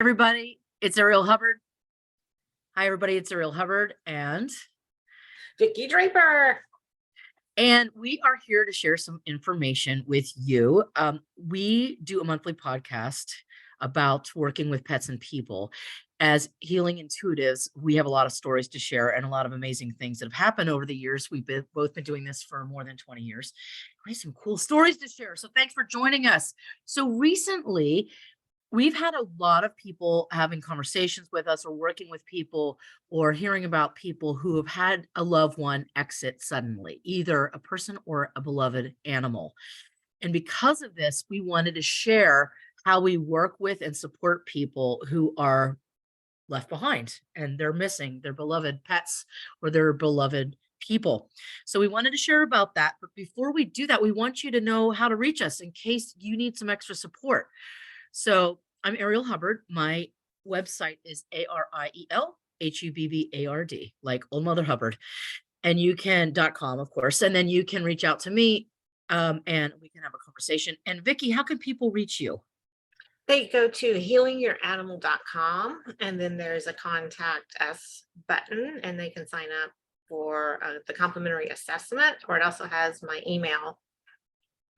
Everybody, it's Ariel Hubbard. Hi, everybody, it's Ariel Hubbard, and Vicki Draper. we are here to share some information with you. We do a monthly podcast about working with pets and people. As healing intuitives, we have a lot of stories to share and a lot of amazing things that have happened over the years. We've both been doing this for more than 20 years. We have some cool stories to share. So thanks for joining us. So recently, we've had a lot of people having conversations with us or working with people or hearing about people who have had a loved one exit suddenly, either a person or a beloved animal. And because of this, we wanted to share how we work with and support people who are left behind and they're missing their beloved pets or their beloved people. So we wanted to share about that. But before we do that, we want you to know how to reach us in case you need some extra support. So I'm Ariel Hubbard. My website is ArielHubbard, like Old Mother Hubbard. And you can .com, of course. And then you can reach out to me and we can have a conversation. And Vicki, how can people reach you? They go to healingyouranimal.com and then there's a contact us button and they can sign up for the complimentary assessment, or it also has my email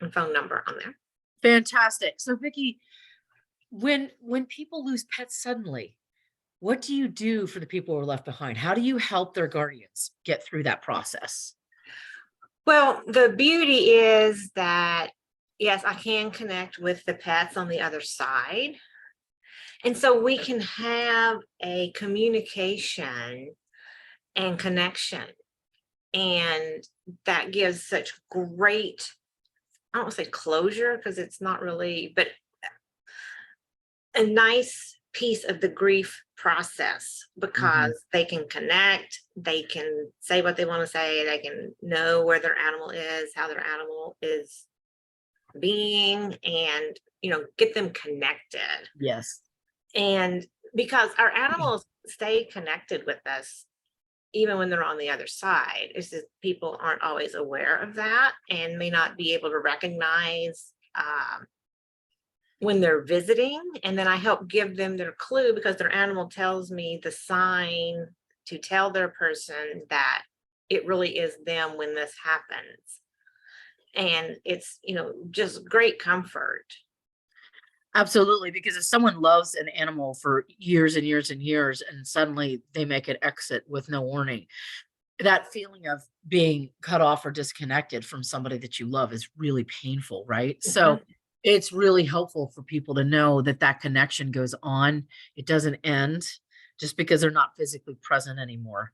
and phone number on there. Fantastic. So Vicki, when people lose pets suddenly, what do you do for the people who are left behind? How do you help their guardians get through that process? Well, the beauty is that, yes, I can connect with the pets on the other side. And so we can have a communication and connection. And that gives such great, I don't want to say closure because it's not really, but a nice piece of the grief process, because they can connect, they can say what they want to say, they can know where their animal is, how their animal is being, and get them connected. Yes. And because our animals stay connected with us even when they're on the other side, it's just people aren't always aware of that and may not be able to recognize when they're visiting. And then I help give them their clue, because their animal tells me the sign to tell their person that it really is them when this happens. And it's, just great comfort. Absolutely, because if someone loves an animal for years and years and years, and suddenly they make an exit with no warning, that feeling of being cut off or disconnected from somebody that you love is really painful, right? So it's really helpful for people to know that that connection goes on. It doesn't end just because they're not physically present anymore,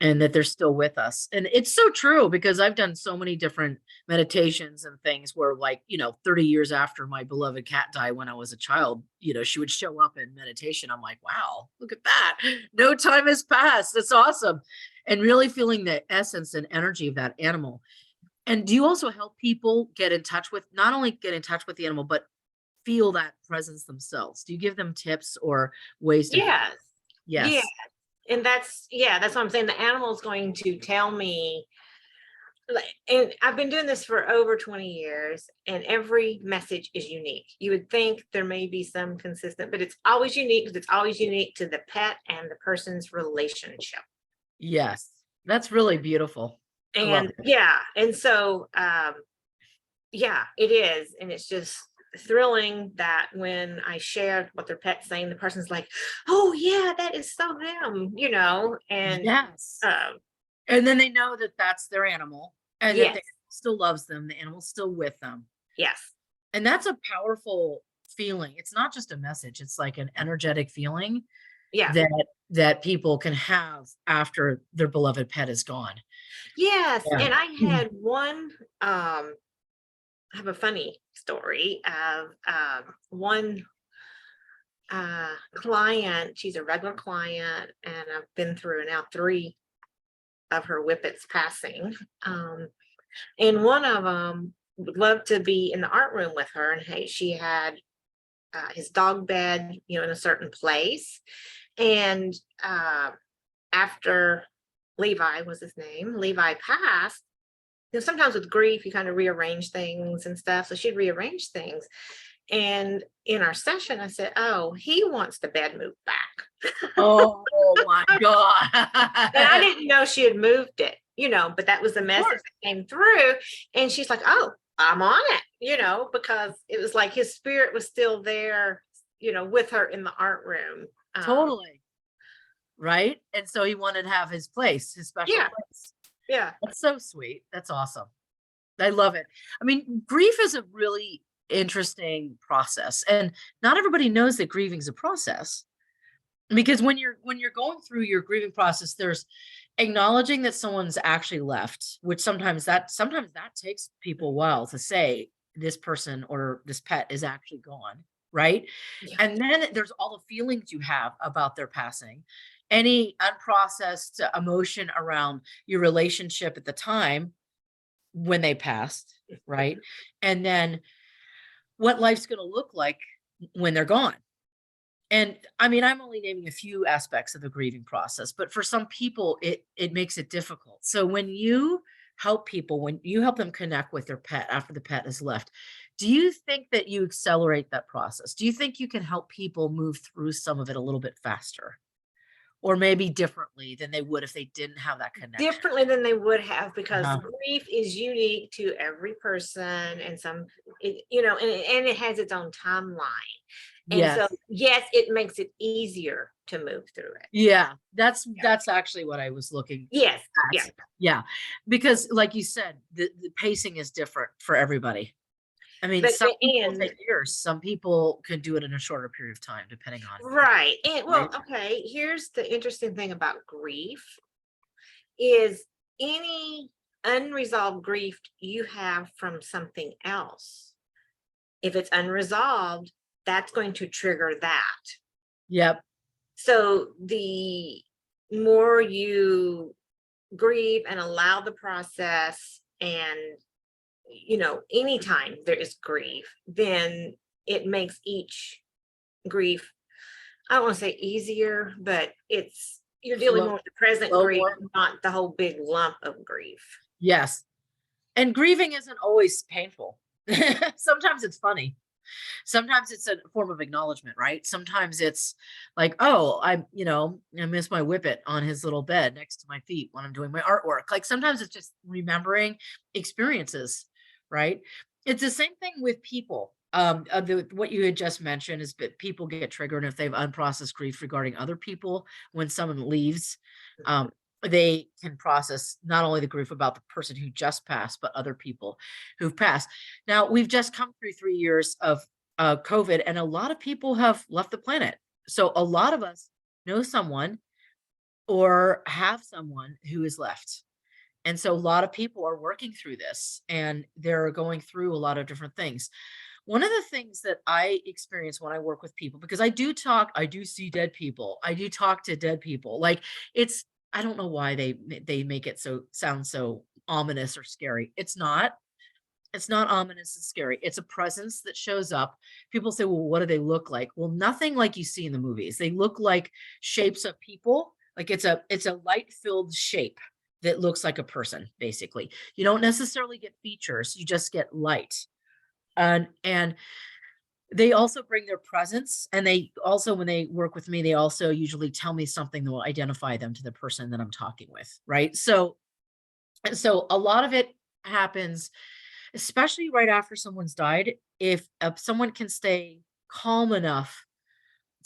and that they're still with us. And it's so true, because I've done so many different meditations and things where, 30 years after my beloved cat died when I was a child, she would show up in meditation. I'm like, wow, look at that. No time has passed. That's awesome. And really feeling the essence and energy of that animal. And do you also help people not only get in touch with the animal, but feel that presence themselves? Do you give them tips or ways to? Yes. Yes. Yeah. And that's what I'm saying. The animal is going to tell me, and I've been doing this for over 20 years, and every message is unique. You would think there may be some consistent, but it's always unique, because it's always unique to the pet and the person's relationship. Yes. That's really beautiful. And and so it is. And it's just thrilling that when I share what their pet's saying, the person's like, oh yeah, that is so them, and yes. And then they know that that's their animal, and that the animal still loves them, the animal's still with them. Yes. And that's a powerful feeling. It's not just a message, it's like an energetic feeling that people can have after their beloved pet is gone. Yes. And I had one I have a funny story of one client. She's a regular client, and I've been through now 3 of her whippets passing. And one of them would love to be in the art room with her. And hey, she had his dog bed, in a certain place. And after Levi was his name, Levi passed, sometimes with grief, you kind of rearrange things and stuff. So she'd rearrange things. And in our session, I said, "Oh, he wants the bed moved back." Oh my And I God. didn't know she had moved it, but that was the Of message course. that came through. And she's like, "Oh, I'm on it," because it was like his spirit was still there, with her in the art room. Totally. Right? And so he wanted to have his place, his special Yeah, place. yeah. That's so sweet. That's awesome. I love it. I mean, grief is a really interesting process, and not everybody knows that grieving is a process. Because when you're going through your grieving process, there's acknowledging that someone's actually left, which sometimes that takes people a while to say this person or this pet is actually gone, right? Yeah. And then there's all the feelings you have about their passing, any unprocessed emotion around your relationship at the time when they passed, right? And then what life's going to look like when they're gone. And I mean, I'm only naming a few aspects of the grieving process, but for some people, it makes it difficult. So when you help them connect with their pet after the pet has left, do you think that you accelerate that process? Do you think you can help people move through some of it a little bit faster, or maybe differently than they would if they didn't have that connection? Differently than they would have, because Uh-huh. grief is unique to every person, and and it has its own timeline. And so, Yes. yes, it makes it easier to move through it. Yeah, that's Yeah. that's actually what I was looking Yes. at. Yeah. Yeah, because like you said, the pacing is different for everybody. I mean, But some people and take years, some people can do it in a shorter period of time, depending on right. And well, right? okay, here's the interesting thing about grief is any unresolved grief you have from something else. If it's unresolved, that's going to trigger that. Yep. So the more you grieve and allow the process, and anytime there is grief, then it makes each grief, I don't want to say easier, but you're dealing Flow more with the present flow grief, more. not the whole big lump of grief. Yes, and grieving isn't always painful. Sometimes it's funny. Sometimes it's a form of acknowledgement, right? Sometimes it's like, "Oh, I miss my whippet on his little bed next to my feet when I'm doing my artwork." Like, sometimes it's just remembering experiences, right? It's the same thing with people. What you had just mentioned is that people get triggered if they have unprocessed grief regarding other people when someone leaves. Mhm. Um, they can process not only the grief about the person who just passed, but other people who've passed. Now, we've just come through 3 years of COVID, and a lot of people have left the planet. So a lot of us know someone or have someone who is left. And so a lot of people are working through this and they're going through a lot of different things. One of the things that I experience when I work with people, because I do see dead people. I do talk to dead people. Like, it's I don't know why they make it sound so ominous or scary. It's not ominous and scary. It's a presence that shows up. People say, "Well, what do they look like?" Well, nothing like you see in the movies. They look like shapes of people. Like, it's a light-filled shape that looks like a person, basically. You don't necessarily get features, you just get light. And they also bring their presence, and they also, when they work with me, they also usually tell me something that will identify them to the person that I'm talking with, right? So a lot of it happens, especially right after someone's died. If someone can stay calm enough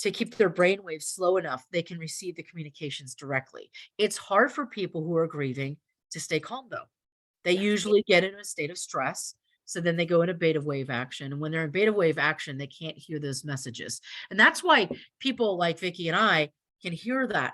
to keep their brain waves slow enough, they can receive the communications directly. It's hard for people who are grieving to stay calm, though. They Yeah. usually get in a state of stress. So then they go into beta wave action. And when they're in beta wave action, they can't hear those messages. And that's why people like Vicki and I can hear that.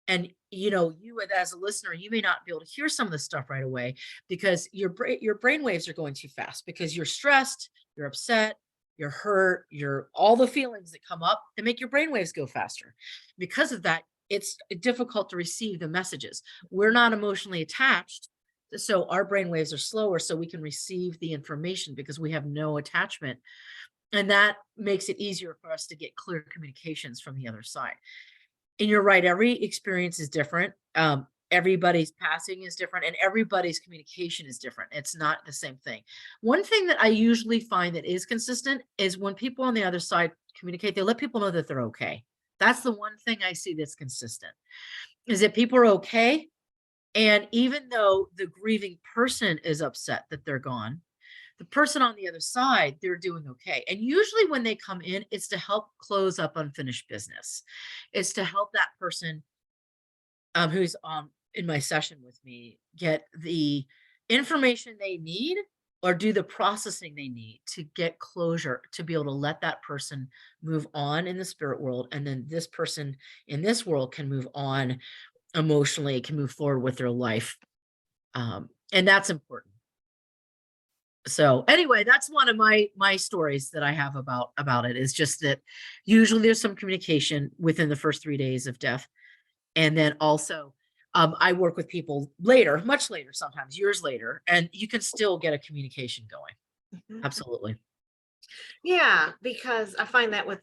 And as a listener, you may not be able to hear some of the stuff right away because your brain waves are going too fast because you're stressed, you're upset, you're hurt, you're all the feelings that come up that make your brain waves go faster. Because of that, it's difficult to receive the messages. We're not emotionally attached, so our brain waves are slower so we can receive the information because we have no attachment, and that makes it easier for us to get clear communications from the other side. And you're right, every experience is different. everybody's passing is different and everybody's communication is different. It's not the same thing. One thing that I usually find that is consistent is when people on the other side communicate, they let people know that they're okay. That's the one thing I see that's consistent, is that people are okay. And even though the grieving person is upset that they're gone, the person on the other side, they're doing okay. And usually when they come in, it's to help close up unfinished business. It's to help that person who's in my session with me get the information they need or do the processing they need to get closure, to be able to let that person move on in the spirit world, and then this person in this world can move on emotionally, can move forward with their life. And that's important. So anyway, that's one of my stories that I have about it, is just that usually there's some communication within the first 3 days of death. And then also, I work with people later, much later, sometimes years later, and you can still get a communication going. Mhm. Absolutely. Yeah, because I find that with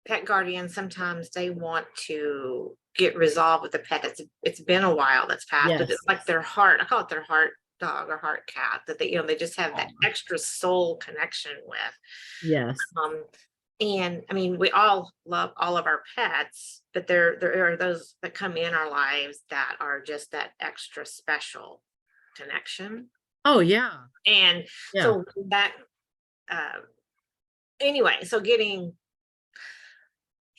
pet guardians, sometimes they want to get resolved with the pet. It's been a while that's passed, but Yes. it's like their heart. I call it their heart dog or heart cat, that they just have that Aw. extra soul connection with. Yes. And I mean, we all love all of our pets, but there are those that come in our lives that are just that extra special connection. Oh, yeah. And Yeah. so that uh, anyway, so getting,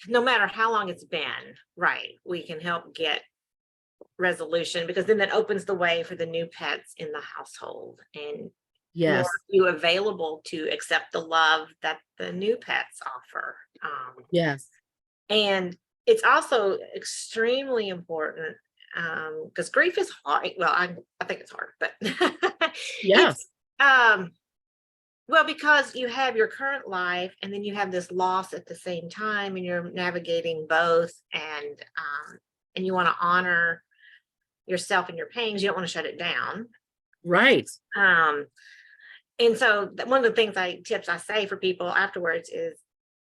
no matter how long it's been, right, we can help get resolution, because then that opens the way for the new pets in the household, and more Yes. of you available to accept the love that the new pets offer. Yes. And it's also extremely important, because grief is hard. Well, I think it's hard, but it's Yes. um well, because you have your current life and then you have this loss at the same time, and you're navigating both, and you want to honor yourself and your pains. You don't want to shut it down. Right. Um, and so one of the tips I say for people afterwards is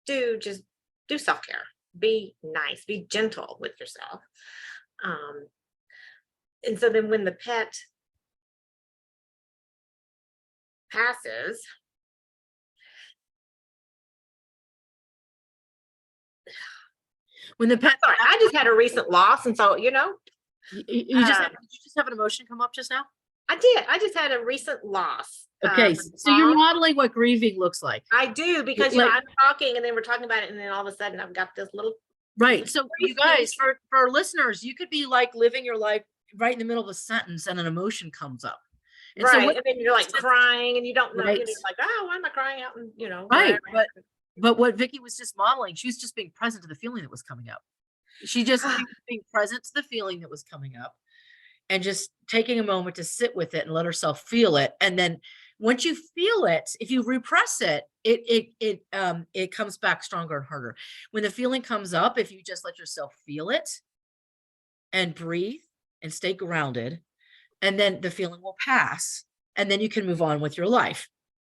just do self-care. Be nice, be gentle with yourself. Um, and so then when the pet passes, When the pet sorry, I just had a recent loss. And so, you just um, did you just have an emotion come up just now? I did. I just had a recent loss. Okay, so you're Mom. modeling what grieving looks like. I do, because Like, I'm talking and then we're talking about it, and then all of a sudden I've got this little right. So you grief piece. guys, for our listeners, you could be like living your life right in the middle of a sentence and an emotion comes up. And so Right. what And then you're like crying and you don't know, right, like, oh, why am I crying out? And right. wherever. But what Vicki was just modeling, she was just being present to the feeling that was coming up. She was being present to the feeling that was coming up, and just taking a moment to sit with it and let herself feel it. And then once you feel it, if you repress it, it comes back stronger and harder. When the feeling comes up, if you just let yourself feel it and breathe and stay grounded, and then the feeling will pass, and then you can move on with your life.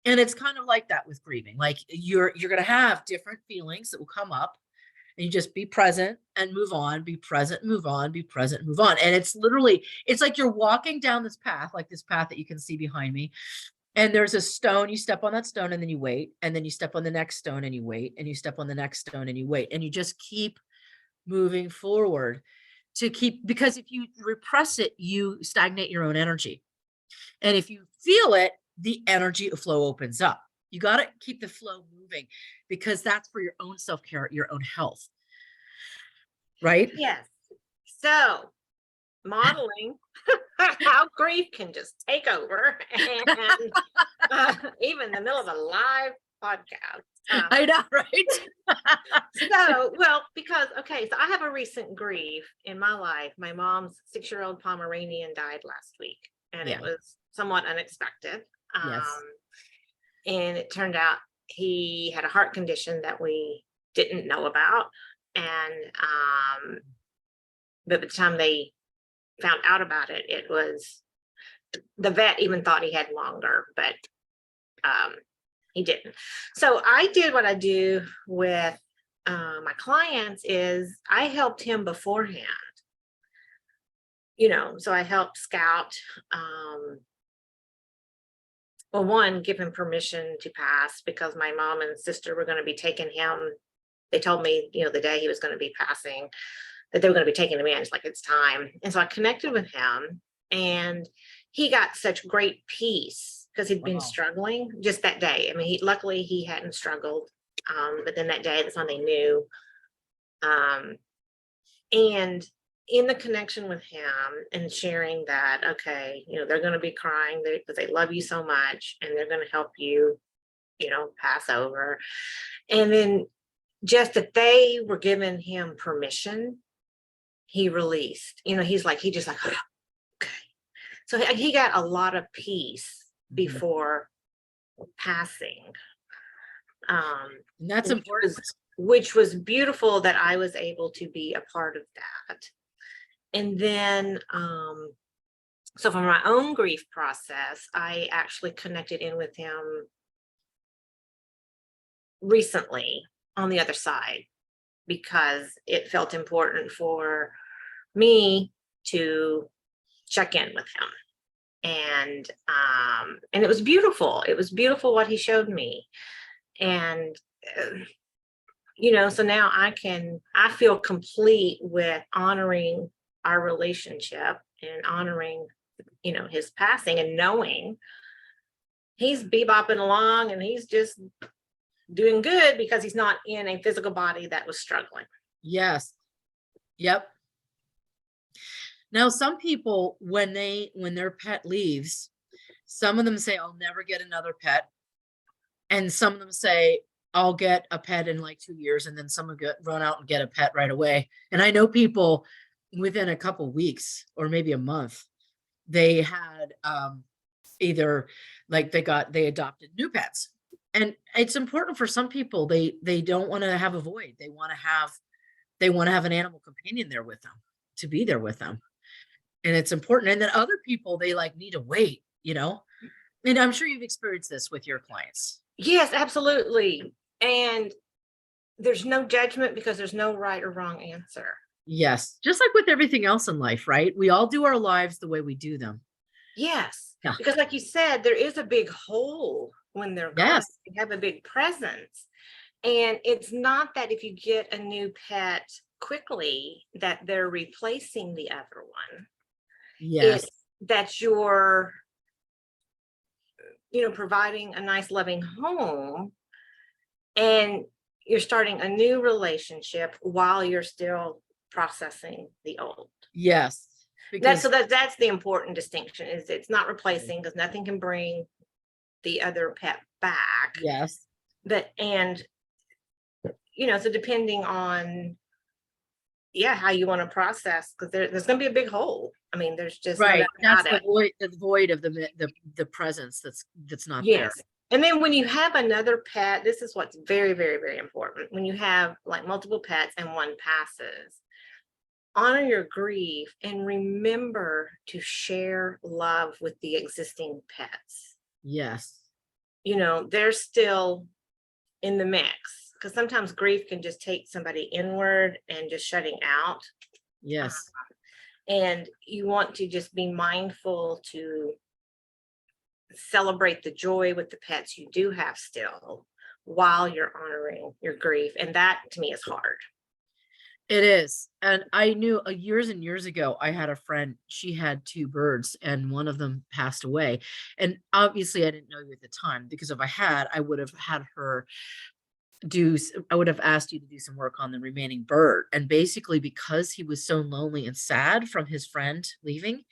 And it's kind of like that with grieving. Like you're going to have different feelings that will come up, and you just be present and move on, be present, move on, be present, move on. And it's literally, it's like you're walking down this path, like this path that you can see behind me. And there's a stone, you step on that stone and then you wait. And then you step on the next stone and you wait. And you step on the next stone and you wait. And you just keep moving forward to keep, because if you repress it, you stagnate your own energy. And if you feel it, the energy flow opens up. You got to keep the flow moving, because that's for your own self-care, your own health. Right? Yes. So modeling how grief can just take over, and even in the middle of a live podcast. I know, right? So, well, because, okay, so I have a recent grief in my life. My mom's 6-year-old Pomeranian died last week, and it Yeah. was somewhat unexpected. Yes. And it turned out he had a heart condition that we didn't know about. And but by the time they found out about it, it was, the vet even thought he had longer, but he didn't. So I did what I do with my clients, is I helped him beforehand. So I helped scout, well, one, give him permission to pass because my mom and sister were going to be taking him. They told me, the day he was going to be passing, that they were going to be taking him in. It's like, it's time. And so I connected with him, and he got such great peace because he'd been Wow. struggling just that day. I mean, luckily he hadn't struggled. But then that day, that's when they knew. And in the connection with him and sharing that, okay, they're going to be crying because they love you so much, and they're going to help you, pass over. And then just that they were giving him permission, he released. He just like, "Oh, okay." So he got a lot of peace before passing. And that's important. Which was beautiful that I was able to be a part of that. And then, so for my own grief process, I actually connected in with him recently on the other side because it felt important for me to check in with him. And it was beautiful. It was beautiful what he showed me. And, so now I feel complete with honoring our relationship and honoring, his passing, and knowing he's bebopping along and he's just doing good because he's not in a physical body that was struggling. Yes. Yep. Now, some people, when their pet leaves, some of them say, I'll never get another pet. And some of them say, I'll get a pet in like 2 years, and then someone run out and get a pet right away. And I know people within a couple weeks or maybe a month, they had either like they adopted new pets. And it's important for some people. They don't want to have a void. They want to have an animal companion there with them, to be there with them. And it's important. And then other people, they like need to wait, and I'm sure you've experienced this with your clients. Yes, absolutely. And there's no judgment because there's no right or wrong answer. Yes. Just like with everything else in life, right? We all do our lives the way we do them. Yes. Yeah. Because like you said, there is a big hole when they're gone. Yes. They have a big presence. And it's not that if you get a new pet quickly that they're replacing the other one. Yes. It's that you're, providing a nice loving home, and you're starting a new relationship while you're still processing the old. Yes. That's the important distinction, is it's not replacing, because nothing can bring the other pet back. Yes. So depending on how you want to process, because there's going to be a big hole. I mean, there's just right. No That's the void of the presence that's not there. And then when you have another pet, this is what's very, very, very important. When you have like multiple pets and one passes, honor your grief and remember to share love with the existing pets. Yes. They're still in the mix, because sometimes grief can just take somebody inward and just shutting out. Yes. And you want to just be mindful to celebrate the joy with the pets you do have still while you're honoring your grief. And that to me is hard. It is. And I knew years and years ago, I had a friend, she had 2 birds and one of them passed away. And obviously I didn't know you at the time, because if I had, I would have had her I would have asked you to do some work on the remaining bird. And basically, because he was so lonely and sad from his friend leaving,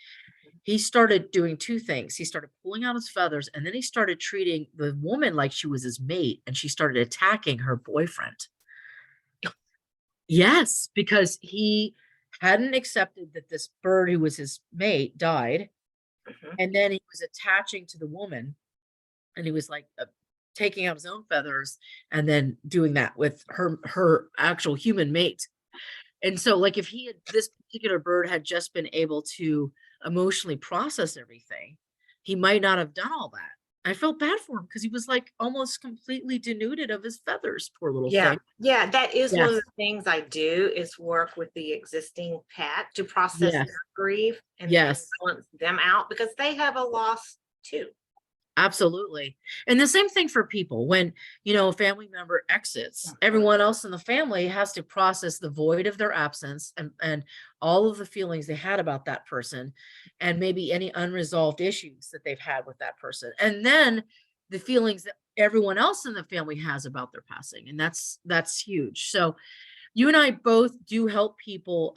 he started doing 2 things. He started pulling out his feathers, and then he started treating the woman like she was his mate, and she started attacking her boyfriend. Yes, because he hadn't accepted that this bird who was his mate died. And then he was attaching to the woman, and he was like taking out his own feathers and then doing that with her actual human mate. And so like if this particular bird had just been able to emotionally process everything, he might not have done all that. I felt bad for him because he was like almost completely denuded of his feathers, poor little Yeah, thing. yeah, that is one of Yes, the things I do is work with the existing pet to process yes, their grief and yes. balance them out because they have a loss too. Absolutely. And the same thing for people when, a family member exits, everyone else in the family has to process the void of their absence and all of the feelings they had about that person and maybe any unresolved issues that they've had with that person. And then the feelings that everyone else in the family has about their passing. And that's huge. So you and I both do help people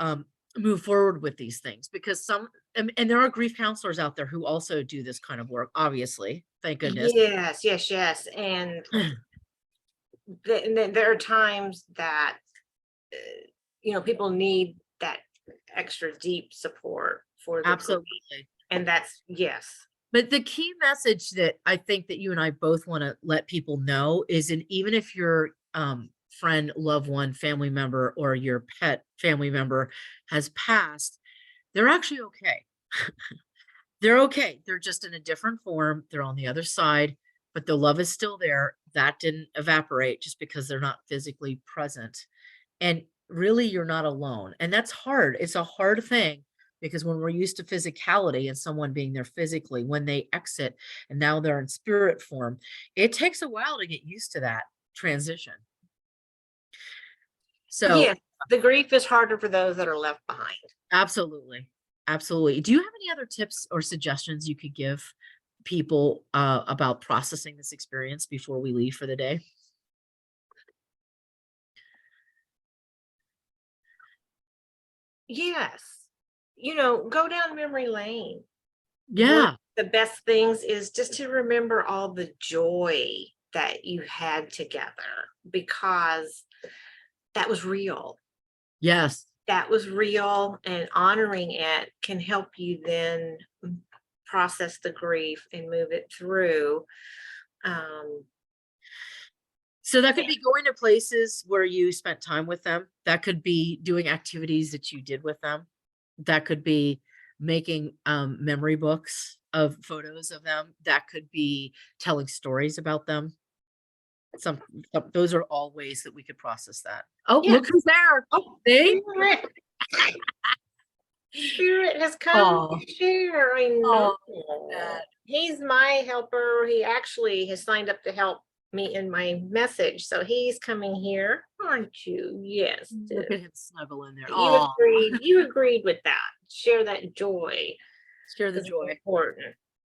move forward with these things because and there are grief counselors out there who also do this kind of work, obviously. Thank goodness. Yes, yes, yes. And then there are times that people need that extra deep support for the grief, Absolutely. and that's yes. But the key message that I think that you and I both want to let people know is, and even if your friend, loved one, family member, or your pet family member has passed, they're actually okay. They're okay. They're just in a different form. They're on the other side, but the love is still there. That didn't evaporate just because they're not physically present. And really, you're not alone. And that's hard. It's a hard thing because when we're used to physicality and someone being there physically, when they exit and now they're in spirit form, it takes a while to get used to that transition. So, Yes, the grief is harder for those that are left behind. absolutely. Absolutely. Do you have any other tips or suggestions you could give people about processing this experience before we leave for the day? Yes. Go down memory lane. One of Yeah. the best things is just to remember all the joy that you had together because that was real. Yes. That was real, and honoring it can help you then process the grief and move it through. Um, So that could be going to places where you spent time with them. That could be doing activities that you did with them. That could be making memory books of photos of them. That could be telling stories about them. Some, those are all ways that we could process that. Oh, yeah. look who's there. Oh, See? Spirit has come Oh, to share. I know. oh, that. He's my helper. He actually has signed up to help me in my message. So he's coming here, aren't you? Yes. Look at him snuggle in there. You Oh, agreed. You agreed with that. Share that joy share the because it's joy. important.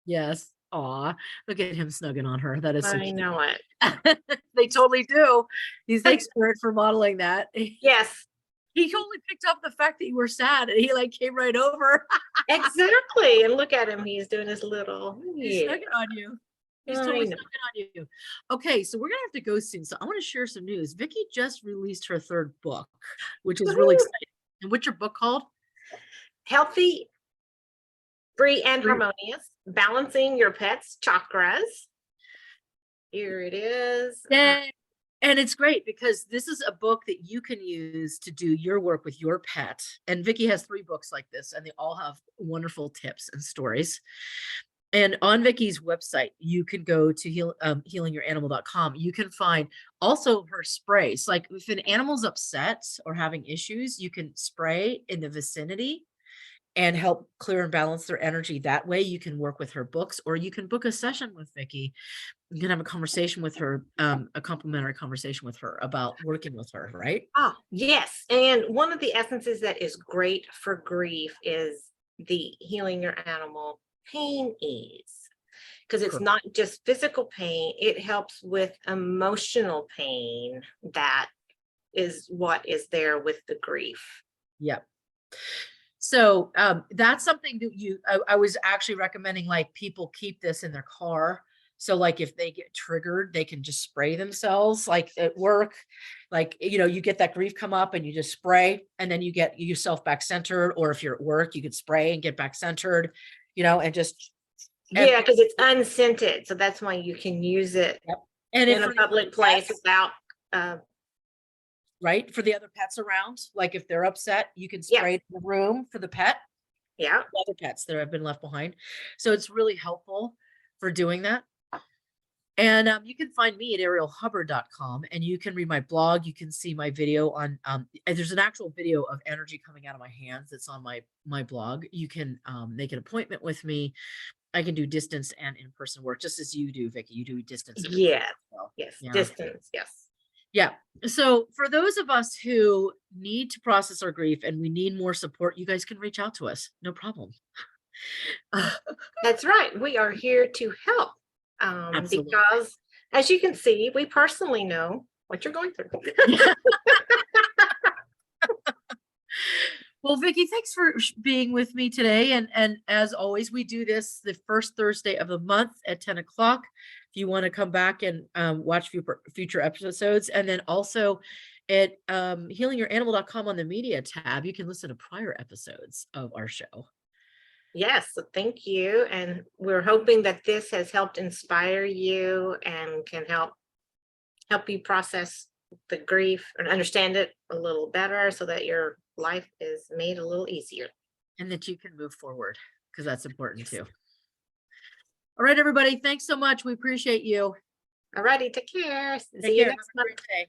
Yes. Aw, look at him snugging on her. That is so I cute. know it. They totally do. He's the expert for modeling that. Yes, He only picked up the fact that you were sad and he like came right over. exactly. And look at him. He's doing his little, He's yeah, snugging on you. He's I totally know. snugging on you. Okay, so we're gonna have to go soon. So I want to share some news. Vicki just released her third book, which is really Woohoo. exciting. And what's your book called? Healthy, free, and Free- harmonious. Balancing your pet's chakras. Here it is. Yay. And it's great because this is a book that you can use to do your work with your pet. And Vicki has 3 books like this, and they all have wonderful tips and stories. And on Vicki's website, you can go to healingyouranimal.com. You can find also her sprays. Like if an animal's upset or having issues, you can spray in the vicinity and help clear and balance their energy. That way you can work with her books, or you can book a session with Vicki. You can have a conversation with her, a complimentary conversation with her about working with her, right? Oh, yes. And one of the essences that is great for grief is the healing your animal pain ease. Because it's Correct. not just physical pain, it helps with emotional pain. That is what is there with the grief. Yep. So that's something that I was actually recommending, like people keep this in their car. So like if they get triggered, they can just spray themselves, like at work, like, you get that grief come up and you just spray and then you get yourself back centered. Or if you're at work, you could spray and get back centered, and just, and, Yeah, because it's unscented. So that's why you can use it yep. And in if a for the other public place pets, without, right, for the other pets around, like if they're upset, you can yeah, spray it in the room for the pet, yeah. other pets that have been left behind. So it's really helpful for doing that. And you can find me at arielhubbard.com, and you can read my blog. You can see my video on, and there's an actual video of energy coming out of my hands that's on my blog. You can make an appointment with me. I can do distance and in-person work, just as you do, Vicki. You do distance and in-person Yeah, as well. yes, Yeah. distance, yes. Yeah. So for those of us who need to process our grief and we need more support, you guys can reach out to us. No problem. That's right. We are here to help. Absolutely. Because as you can see, we personally know what you're going through. Well, Vicki, thanks for being with me today. And as always, we do this the first Thursday of the month at 10 o'clock. If you want to come back and watch future episodes, and then also at healingyouranimal.com on the media tab, you can listen to prior episodes of our show. Yes, so thank you. And we're hoping that this has helped inspire you and can help you process the grief and understand it a little better so that your life is made a little easier. And that you can move forward, because that's important too. All right, everybody. Thanks so much. We appreciate you. All righty, take care. Take See you care. next Have a month. great day.